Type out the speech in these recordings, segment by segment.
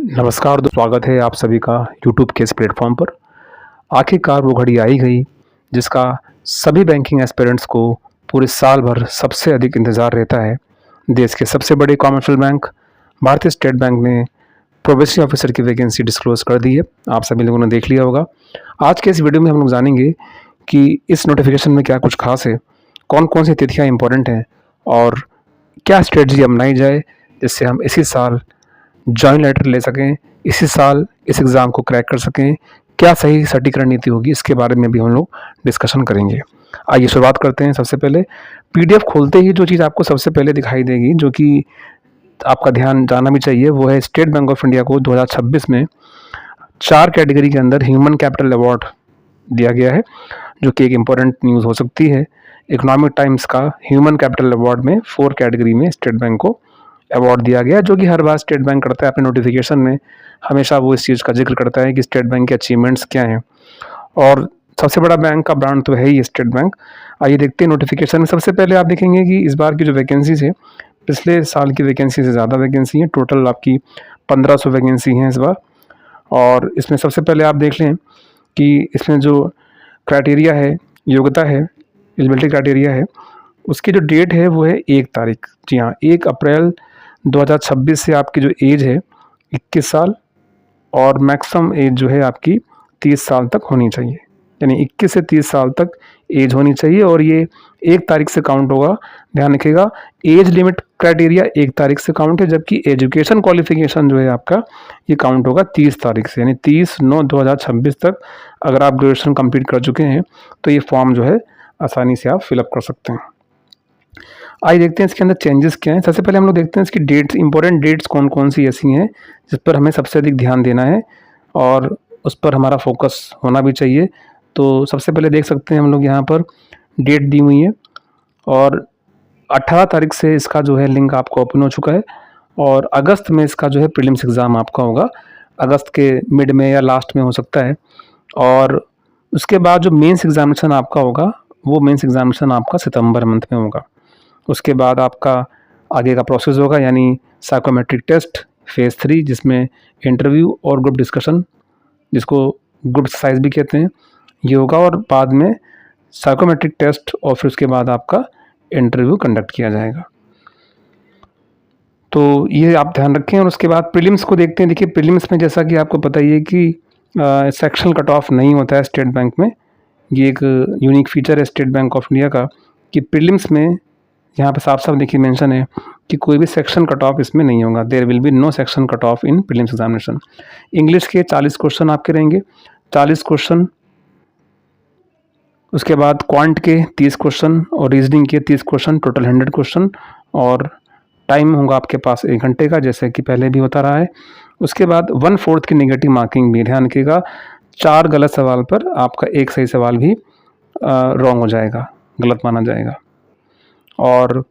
नमस्कार स्वागत है आप सभी का यूट्यूब के इस प्लेटफॉर्म पर। आखिरकार वो घड़ी आई गई जिसका सभी बैंकिंग एस्पिरेंट्स को पूरे साल भर सबसे अधिक इंतज़ार रहता है। देश के सबसे बड़े कॉमर्शियल बैंक भारतीय स्टेट बैंक ने प्रोबेशनरी ऑफिसर की वैकेंसी डिस्क्लोज कर दी है। आप सभी लोगों ने देख लिया होगा। आज के इस वीडियो में हम लोग जानेंगे कि इस नोटिफिकेशन में क्या कुछ खास है, कौन कौन सी तिथियाँ इंपॉर्टेंट हैं और क्या स्ट्रेटजी अपनाई जाए जिससे हम इसी साल जॉइन लेटर ले सकें, इसी साल इस एग्ज़ाम को क्रैक कर सकें। क्या सही सटीक रणनीति होगी, इसके बारे में भी हम लोग डिस्कशन करेंगे। आइए शुरुआत करते हैं। सबसे पहले पीडीएफ खोलते ही जो चीज़ आपको सबसे पहले दिखाई देगी, जो कि आपका ध्यान जाना भी चाहिए, वो है स्टेट बैंक ऑफ इंडिया को 2026 में 4 कैटेगरी के अंदर ह्यूमन कैपिटल अवार्ड दिया गया है, जो कि एक इम्पॉर्टेंट न्यूज़ हो सकती है। इकोनॉमिक टाइम्स का ह्यूमन कैपिटल अवार्ड में 4 कैटेगरी में स्टेट बैंक को अवार्ड दिया गया, जो कि हर बार स्टेट बैंक करता है अपने नोटिफिकेशन में। हमेशा वो इस चीज़ का जिक्र करता है कि स्टेट बैंक के अचीवमेंट्स क्या हैं, और सबसे बड़ा बैंक का ब्रांड तो है ही स्टेट बैंक। आइए देखते हैं नोटिफिकेशन में। सबसे पहले आप देखेंगे कि इस बार की जो वैकेंसीज है, पिछले साल की वैकेंसी से ज़्यादा वैकेंसी है। टोटल आपकी 1500 वैकेंसी हैं इस बार। और इसमें सबसे पहले आप देख लें कि इसमें जो क्राइटेरिया है, योग्यता है, एलिजिबिलिटी क्राइटेरिया है, उसकी जो डेट है वो है 1 तारीख। जी हाँ, 1 अप्रैल 2026 से आपकी जो एज है 21 साल, और मैक्सिमम एज जो है आपकी 30 साल तक होनी चाहिए। यानी 21 से 30 साल तक एज होनी चाहिए, और ये 1 तारीख से काउंट होगा। ध्यान रखिएगा, एज लिमिट क्राइटेरिया 1 तारीख से काउंट है, जबकि एजुकेशन क्वालिफिकेशन जो है आपका ये काउंट होगा 30 तारीख से। यानी 30/9/2026 तक अगर आप ग्रेजुएशन कंप्लीट कर चुके हैं तो ये फॉर्म जो है आसानी से आप फिलअप कर सकते हैं। आइए देखते हैं इसके अंदर चेंजेस क्या हैं। सबसे पहले हम लोग देखते हैं इसकी डेट्स, इंपॉर्टेंट डेट्स कौन कौन सी ऐसी हैं जिस पर हमें सबसे अधिक ध्यान देना है और उस पर हमारा फोकस होना भी चाहिए। तो सबसे पहले देख सकते हैं हम लोग यहाँ पर डेट दी हुई है, और 18 तारीख से इसका जो है लिंक आपको ओपन हो चुका है, और अगस्त में इसका जो है प्रीलिम्स एग्ज़ाम आपका होगा। अगस्त के मिड में या लास्ट में हो सकता है। और उसके बाद जो मेंस एग्जामिनेशन आपका होगा, वो मेंस एग्जामिनेशन आपका सितंबर मंथ में होगा। उसके बाद आपका आगे का प्रोसेस होगा, यानी साइकोमेट्रिक टेस्ट फेज़ 3, जिसमें इंटरव्यू और ग्रुप डिस्कशन, जिसको ग्रुप एक्सरसाइज भी कहते हैं, ये होगा। और बाद में साइकोमेट्रिक टेस्ट और फिर उसके बाद आपका इंटरव्यू कंडक्ट किया जाएगा। तो ये आप ध्यान रखें। और उसके बाद प्रीलिम्स को देखते हैं। देखिए, प्रीलिम्स में जैसा कि आपको पता ही है कि सेक्शनल कट ऑफ नहीं होता है स्टेट बैंक में। ये एक यूनिक फीचर है स्टेट बैंक ऑफ इंडिया का कि प्रीलिम्स में यहाँ पे साफ साफ देखिए मेंशन है कि कोई भी सेक्शन कट ऑफ इसमें नहीं होगा। There will be no section cut off in prelims examination. English के 40 क्वेश्चन आपके रहेंगे, 40 क्वेश्चन। उसके बाद क्वांट के 30 क्वेश्चन और रीजनिंग के 30 क्वेश्चन, टोटल 100 क्वेश्चन। और टाइम होगा आपके पास 1 घंटे का, जैसे कि पहले भी होता रहा है। उसके बाद 1/4 की नेगेटिव मार्किंग भी। ध्यान रखिएगा, 4 गलत सवाल पर आपका 1 सही सवाल भी रॉन्ग हो जाएगा, गलत माना जाएगा। और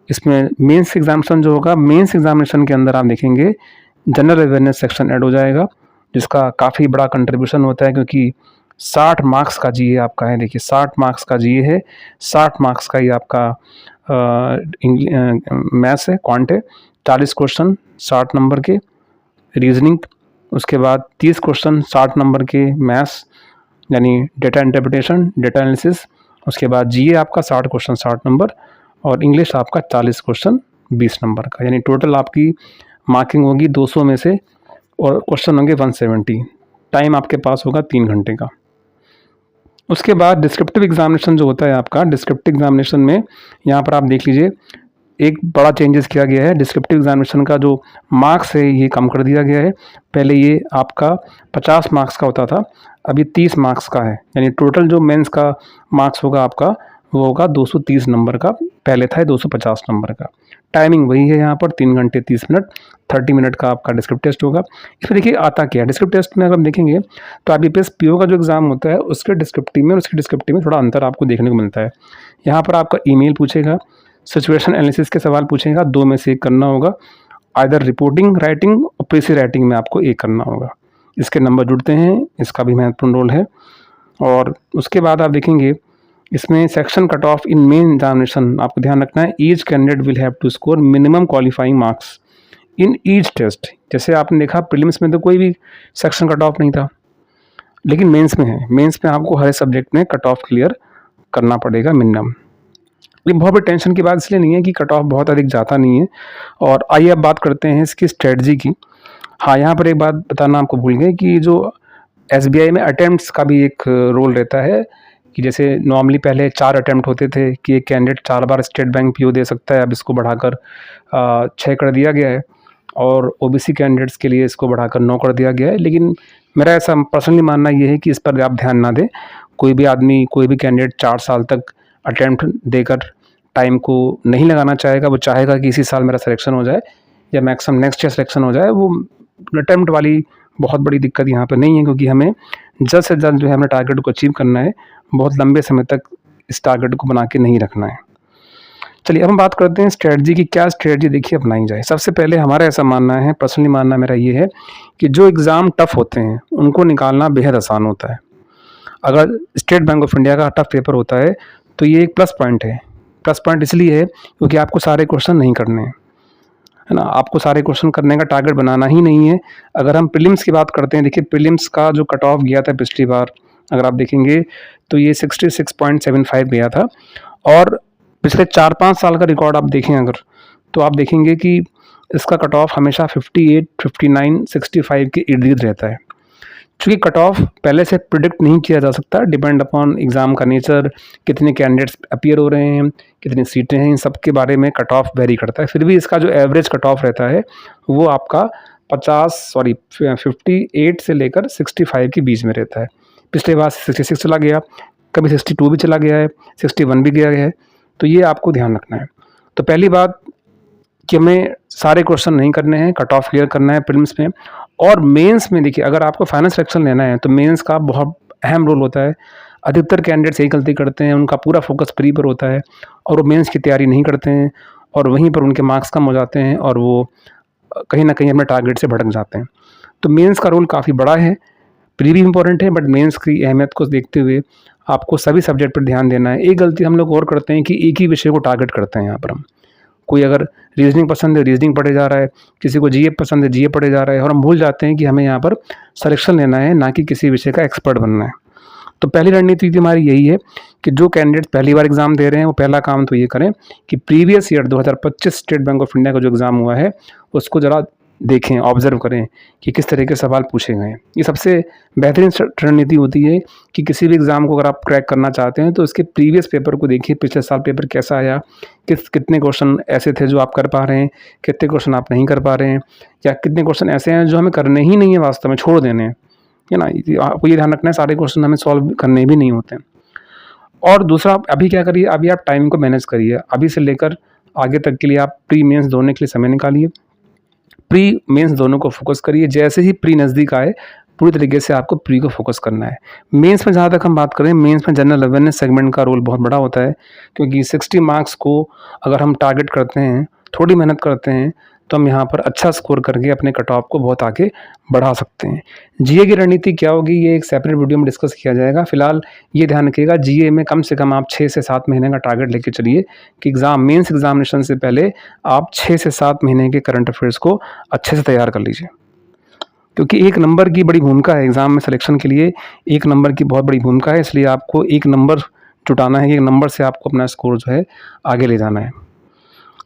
इसमें मेंस एग्जामिनेशन जो होगा, मेंस एग्जामिनेशन के अंदर आप देखेंगे जनरल अवेयरनेस सेक्शन ऐड हो जाएगा, जिसका काफ़ी बड़ा कंट्रीब्यूशन होता है, क्योंकि 60 मार्क्स का जीए आपका है। देखिए, 60 मार्क्स का जीए है, 60 मार्क्स का ये आपका मैथ्स है, क्वांट है। 40 क्वेश्चन 60 नंबर के रीजनिंग, उसके बाद 30 क्वेश्चन 60 नंबर के मैथ्स, यानी डेटा इंटरप्रिटेशन, डेटा एनालिसिस। उसके बाद जीए आपका 60 क्वेश्चन 60 नंबर, और इंग्लिश आपका 40 क्वेश्चन 20 नंबर का। यानी टोटल आपकी मार्किंग होगी 200 में से, और क्वेश्चन होंगे 170। टाइम आपके पास होगा 3 घंटे का। उसके बाद डिस्क्रिप्टिव एग्जामिनेशन जो होता है आपका, डिस्क्रिप्टिव एग्जामिनेशन में यहाँ पर आप देख लीजिए एक बड़ा चेंजेस किया गया है। डिस्क्रिप्टिव एग्जामिनेशन का जो मार्क्स है ये कम कर दिया गया है। पहले ये आपका 50 मार्क्स का होता था, अभी 30 मार्क्स का है। यानी टोटल जो मेंस का मार्क्स होगा आपका, वो होगा 230 नंबर का, पहले था 250 नंबर का। टाइमिंग वही है यहाँ पर, 3 घंटे 30 मिनट, 30 मिनट का आपका डिस्क्रिप्टिव टेस्ट होगा। इसमें देखिए आता क्या है, डिस्क्रिप्टिव टेस्ट में अगर हम देखेंगे तो IBPS PO का जो एग्ज़ाम होता है उसके डिस्क्रिप्टिव में और उसके डिस्क्रिप्टिव में थोड़ा अंतर आपको देखने को मिलता है। यहाँ पर आपका ईमेल पूछेगा, सिचुएशन एनालिसिस के सवाल पूछेगा, 2 में से 1 करना होगा। आइदर रिपोर्टिंग राइटिंग और प्रेसी राइटिंग में आपको 1 करना होगा। इसके नंबर जुड़ते हैं, इसका भी महत्वपूर्ण रोल है। और उसके बाद आप देखेंगे इसमें section cut off in main examination आपको ध्यान रखना है। Each candidate will have to score minimum qualifying marks in each test. जैसे आपने देखा प्रीलिम्स में तो कोई भी सेक्शन कट ऑफ नहीं था, लेकिन मेंस में है। मेंस में आपको हर सब्जेक्ट में कट ऑफ क्लियर करना पड़ेगा मिनिमम। ये बहुत बड़ी टेंशन की बात इसलिए नहीं है कि कट ऑफ बहुत अधिक जाता नहीं है। और आइए अब बात करते हैं इसकी स्ट्रेटजी की। हाँ, यहाँ पर एक बात बताना आपको भूल गए कि जो एसबीआई में अटेम्प्ट्स का भी एक रोल रहता है कि जैसे नॉर्मली पहले 4 अटेम्प्ट होते थे कि एक कैंडिडेट 4 बार स्टेट बैंक पीओ दे सकता है, अब इसको बढ़ाकर 6 कर दिया गया है। और ओबीसी कैंडिडेट्स के लिए इसको बढ़ाकर 9 कर दिया गया है। लेकिन मेरा ऐसा पर्सनली मानना ये है कि इस पर आप ध्यान ना दें। कोई भी आदमी, कोई भी कैंडिडेट 4 साल तक अटेम्प्ट देकर टाइम को नहीं लगाना चाहेगा। वो चाहेगा कि इसी साल मेरा सिलेक्शन हो जाए या मैक्सिमम नेक्स्ट ईयर सिलेक्शन हो जाए। वो अटेम्प्ट वाली बहुत बड़ी दिक्कत यहाँ पे नहीं है, क्योंकि हमें जल्द से जल्द जो है हमें टारगेट को अचीव करना है। बहुत लंबे समय तक इस टारगेट को बना के नहीं रखना है। चलिए अब हम बात करते हैं स्ट्रेटजी की। क्या स्ट्रेटजी देखिए अपनाई जाए। सबसे पहले हमारा ऐसा मानना है, पर्सनली मानना मेरा ये है कि जो एग्ज़ाम टफ होते हैं उनको निकालना बेहद आसान होता है। अगर स्टेट बैंक ऑफ इंडिया का टफ पेपर होता है तो ये एक प्लस पॉइंट है। प्लस पॉइंट इसलिए है क्योंकि आपको सारे क्वेश्चन नहीं करने हैं, है ना। आपको सारे क्वेश्चन करने का टारगेट बनाना ही नहीं है। अगर हम प्रीलिम्स की बात करते हैं, देखिए प्रीलिम्स का जो कट ऑफ गया था पिछली बार, अगर आप देखेंगे तो ये 66.75 गया था। और पिछले 4-5 साल का रिकॉर्ड आप देखें अगर, तो आप देखेंगे कि इसका कट ऑफ हमेशा 58, 59, 65 के इर्द गिर्द रहता है। चूँकि कट ऑफ पहले से प्रिडिक्ट नहीं किया जा सकता, डिपेंड अपॉन एग्ज़ाम का नेचर, कितने कैंडिडेट्स अपीयर हो रहे हैं, कितनी सीटें हैं, इन सब के बारे में कट ऑफ वेरी करता है। फिर भी इसका जो एवरेज कट ऑफ रहता है वो आपका 58 से लेकर 65 के बीच में रहता है। पिछले बार 66 चला गया, कभी 62 भी चला गया है, 61 भी गया है। तो ये आपको ध्यान रखना है। तो पहली बात कि हमें सारे क्वेश्चन नहीं करने हैं, कट ऑफ क्लियर करना है प्रीलिम्स में। और मेंस में देखिए, अगर आपको फाइनल सिलेक्शन लेना है तो मेंस का बहुत अहम रोल होता है। अधिकतर कैंडिडेट्स यही गलती करते हैं, उनका पूरा फोकस प्री पर होता है और वो मेंस की तैयारी नहीं करते हैं और वहीं पर उनके मार्क्स कम हो जाते हैं और वो कहीं ना कहीं अपने टारगेट से भटक जाते हैं। तो मेंस का रोल काफ़ी बड़ा है। प्री भी इंपॉर्टेंट है, बट मेंस की अहमियत को देखते हुए आपको सभी सब्जेक्ट पर ध्यान देना है। एक गलती हम लोग और करते हैं कि एक ही विषय को टारगेट करते हैं। यहाँ पर हम, कोई अगर रीजनिंग पसंद है रीजनिंग पढ़े जा रहा है, किसी को जीए पसंद है जीए पढ़े जा रहा है, और हम भूल जाते हैं कि हमें यहाँ पर सिलेक्शन लेना है, ना कि किसी विषय का एक्सपर्ट बनना है। तो पहली रणनीति हमारी यही है कि जो कैंडिडेट पहली बार एग्जाम दे रहे हैं वो पहला काम तो ये करें कि previous year 2025 state bank of India का जो एग्ज़ाम हुआ है उसको ज़रा देखें, ऑब्जर्व करें कि किस तरह के सवाल पूछे गए हैं। ये सबसे बेहतरीन रणनीति होती है कि किसी भी एग्ज़ाम को अगर आप क्रैक करना चाहते हैं तो उसके प्रीवियस पेपर को देखिए, पिछले साल पेपर कैसा आया, कितने क्वेश्चन ऐसे थे जो आप कर पा रहे हैं, कितने क्वेश्चन आप नहीं कर पा रहे हैं, या कितने क्वेश्चन ऐसे हैं जो हमें करने ही नहीं है, वास्तव में छोड़ देने हैं, है ना। आपको ये ध्यान रखना है सारे क्वेश्चन हमें सॉल्व करने भी नहीं होते हैं। और दूसरा, अभी क्या करिए, अभी आप टाइम को मैनेज करिए। अभी से लेकर आगे तक के लिए आप प्री मेंस दोनों के लिए समय निकालिए, प्री मेंस दोनों को फोकस करिए। जैसे ही प्री नज़दीक आए पूरी तरीके से आपको प्री को फोकस करना है। मेंस में जहाँ तक हम बात करें, मेंस में जनरल अवेयरनेस सेगमेंट का रोल बहुत बड़ा होता है, क्योंकि 60 मार्क्स को अगर हम टारगेट करते हैं, थोड़ी मेहनत करते हैं, तो हम यहाँ पर अच्छा स्कोर करके अपने कट ऑफ को बहुत आगे बढ़ा सकते हैं। जीए की रणनीति क्या होगी ये एक सेपरेट वीडियो में डिस्कस किया जाएगा। फिलहाल ये ध्यान रखिएगा, जीए में कम से कम आप 6 से 7 महीने का टारगेट लेके चलिए कि मेंस एग्जामिनेशन से पहले आप 6 से 7 महीने के करंट अफेयर्स को अच्छे से तैयार कर लीजिए, क्योंकि एक नंबर की बड़ी भूमिका है एग्ज़ाम में सिलेक्शन के लिए। एक नंबर की बहुत बड़ी भूमिका है, इसलिए आपको एक नंबर जुटाना है, एक नंबर से आपको अपना स्कोर जो है आगे ले जाना है।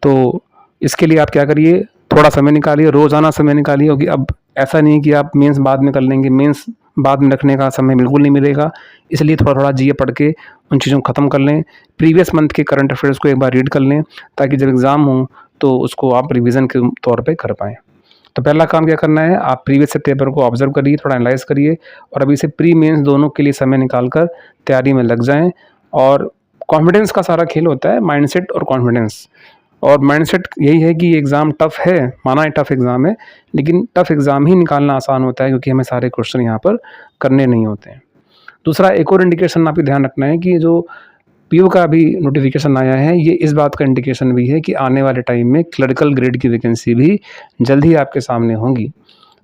तो इसके लिए आप क्या करिए, थोड़ा समय निकालिए, रोज़ाना समय निकालिए, क्योंकि अब ऐसा नहीं है कि आप मेंस बाद में कर लेंगे, मेंस बाद में रखने का समय बिल्कुल नहीं मिलेगा। इसलिए थोड़ा थोड़ा जीए पढ़ के उन चीज़ों को ख़त्म कर लें। प्रीवियस मंथ के करंट अफेयर्स को एक बार रीड कर लें, ताकि जब एग्ज़ाम हो तो उसको आप रिवीजन के तौर पे कर पाएँ। तो पहला काम क्या करना है, आप प्रीवियस से पेपर को ऑब्जर्व करिए, थोड़ा एनालाइज करिए, और अभी से प्री मेंस दोनों के लिए समय निकाल कर तैयारी में लग जाएँ। और कॉन्फिडेंस का सारा खेल होता है, माइंडसेट और कॉन्फिडेंस। और माइंडसेट यही है कि एग्ज़ाम टफ़ है, माना है टफ़ एग्ज़ाम है, लेकिन टफ़ एग्ज़ाम ही निकालना आसान होता है, क्योंकि हमें सारे क्वेश्चन यहाँ पर करने नहीं होते हैं। दूसरा, एक और इंडिकेशन आपको ध्यान रखना है कि जो पीओ का अभी नोटिफिकेशन आया है, ये इस बात का इंडिकेशन भी है कि आने वाले टाइम में क्लरिकल ग्रेड की वैकेंसी भी जल्द ही आपके सामने होंगी।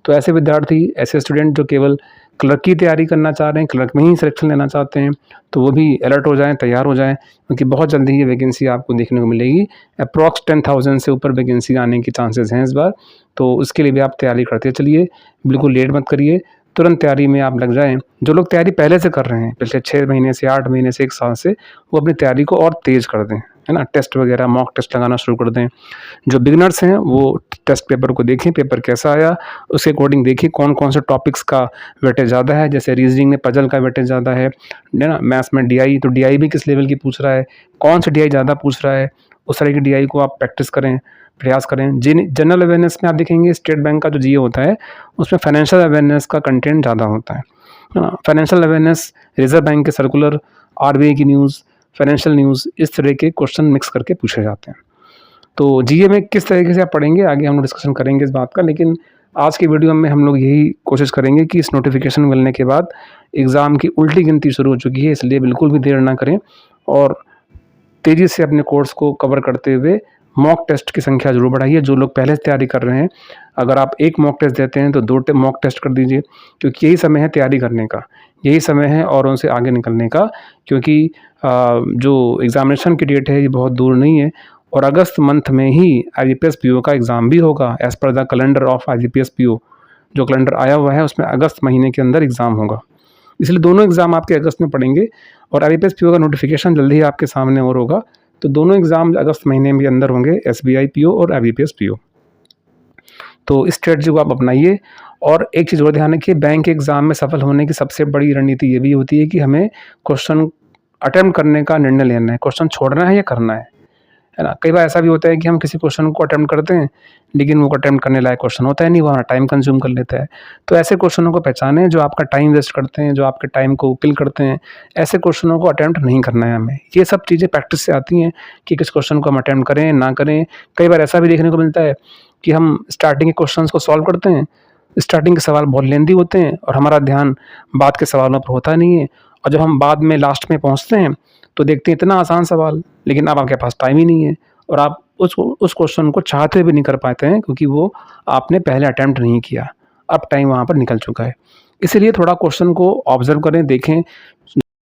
तो ऐसे विद्यार्थी, ऐसे स्टूडेंट जो केवल क्लर्क की तैयारी करना चाह रहे हैं, क्लर्क में ही सिलेक्शन लेना चाहते हैं, तो वो भी अलर्ट हो जाएँ, तैयार हो जाएँ, क्योंकि बहुत जल्दी ये वैकेंसी आपको देखने को मिलेगी। अप्रॉक्स 10,000 से ऊपर वैकेंसी आने के चांसेस हैं इस बार, तो उसके लिए भी आप तैयारी करते चलिए, बिल्कुल लेट मत करिए, तुरंत तैयारी में आप लग जाएँ। जो लोग तैयारी पहले से कर रहे हैं, पिछले 6 महीने से, 8 महीने से, 1 साल से, वो अपनी तैयारी को और तेज़ कर दें, है ना? टेस्ट वगैरह, मॉक टेस्ट लगाना शुरू कर दें। जो बिगिनर्स हैं, वो टेस्ट पेपर को देखें, पेपर कैसा आया, उसके अकॉर्डिंग देखें कौन-कौन से टॉपिक्स का वेटेज ज़्यादा है। जैसे रीज़निंग में पज़ल का वेटेज ज़्यादा है ना? मैथ्स में डीआई, तो डीआई भी किस लेवल की पूछ रहा है, कौन सी डीआई ज़्यादा पूछ रहा है, उस तरह की डीआई को आप प्रैक्टिस करें, प्रयास करें। जनरल अवेयरनेस में आप देखेंगे स्टेट बैंक का जो जीए होता है, उसमें फाइनेंशियल अवेयरनेस का कंटेंट ज़्यादा होता है ना? फाइनेंशियल अवेयरनेस, रिज़र्व बैंक के सर्कुलर, आरबीआई की न्यूज़, फाइनेंशियल न्यूज़, इस तरह के क्वेश्चन मिक्स करके पूछे जाते हैं। तो जीए में किस तरीके से आप पढ़ेंगे, आगे हम लोग डिस्कशन करेंगे इस बात का, लेकिन आज की वीडियो में हम लोग यही कोशिश करेंगे कि इस नोटिफिकेशन मिलने के बाद एग्ज़ाम की उल्टी गिनती शुरू हो चुकी है, इसलिए बिल्कुल भी देर ना करें और तेज़ी से अपने कोर्स को कवर करते हुए मॉक टेस्ट की संख्या ज़रूर बढ़ाइए। जो लोग पहले से तैयारी कर रहे हैं, अगर आप 1 मॉक टेस्ट देते हैं तो 2 मॉक टेस्ट कर दीजिए, क्योंकि यही समय है तैयारी करने का, यही समय है औरों से आगे निकलने का, क्योंकि जो एग्ज़ामिनेशन की डेट है ये बहुत दूर नहीं है और अगस्त मंथ में ही आईबीपीएस पीओ का एग्ज़ाम भी होगा as per the calendar of IBPS PO. जो कैलेंडर आया हुआ है उसमें अगस्त महीने के अंदर एग्ज़ाम होगा, इसलिए दोनों एग्ज़ाम आपके अगस्त में पड़ेंगे और आईबीपीएस पीओ का नोटिफिकेशन जल्दी ही आपके सामने और होगा, तो दोनों एग्ज़ाम अगस्त महीने के अंदर होंगे, एसबीआई पीओ और आईबीपीएस पीओ। तो इस स्ट्रेटजी को आप अपनाइए और एक चीज़ और ध्यान रखिए, बैंक के एग्ज़ाम में सफल होने की सबसे बड़ी रणनीति ये भी होती है कि हमें क्वेश्चन अटेम्प्ट करने का निर्णय लेना है, क्वेश्चन छोड़ना है या करना है ना? कई बार ऐसा भी होता है कि हम किसी क्वेश्चन को अटेम्प्ट करते हैं, लेकिन वो अटेम्प्ट करने लायक क्वेश्चन होता है नहीं, वो हमारा टाइम कंज्यूम कर लेता है। तो ऐसे क्वेश्चनों को पहचानें जो आपका टाइम वेस्ट करते हैं, जो आपके टाइम को किल करते हैं, ऐसे क्वेश्चनों को अटेम्प्ट नहीं करना है हमें। ये सब चीज़ें प्रैक्टिस से आती हैं कि किस क्वेश्चन को हम अटेम्प्ट करें, ना करें। कई बार ऐसा भी देखने को मिलता है कि हम स्टार्टिंग के क्वेश्चंस को सॉल्व करते हैं, स्टार्टिंग के सवाल बहुत लेंदी होते हैं और हमारा ध्यान बाद के सवालों पर होता नहीं है, और जब हम बाद में लास्ट में पहुँचते हैं, तो देखते हैं इतना आसान सवाल, लेकिन अब आपके पास टाइम ही नहीं है और आप उस क्वेश्चन को चाहते भी नहीं कर पाते हैं, क्योंकि वो आपने पहले अटेम्प्ट नहीं किया। अब टाइम वहाँ पर निकल चुका है। इसीलिए थोड़ा क्वेश्चन को ऑब्ज़र्व करें, देखें।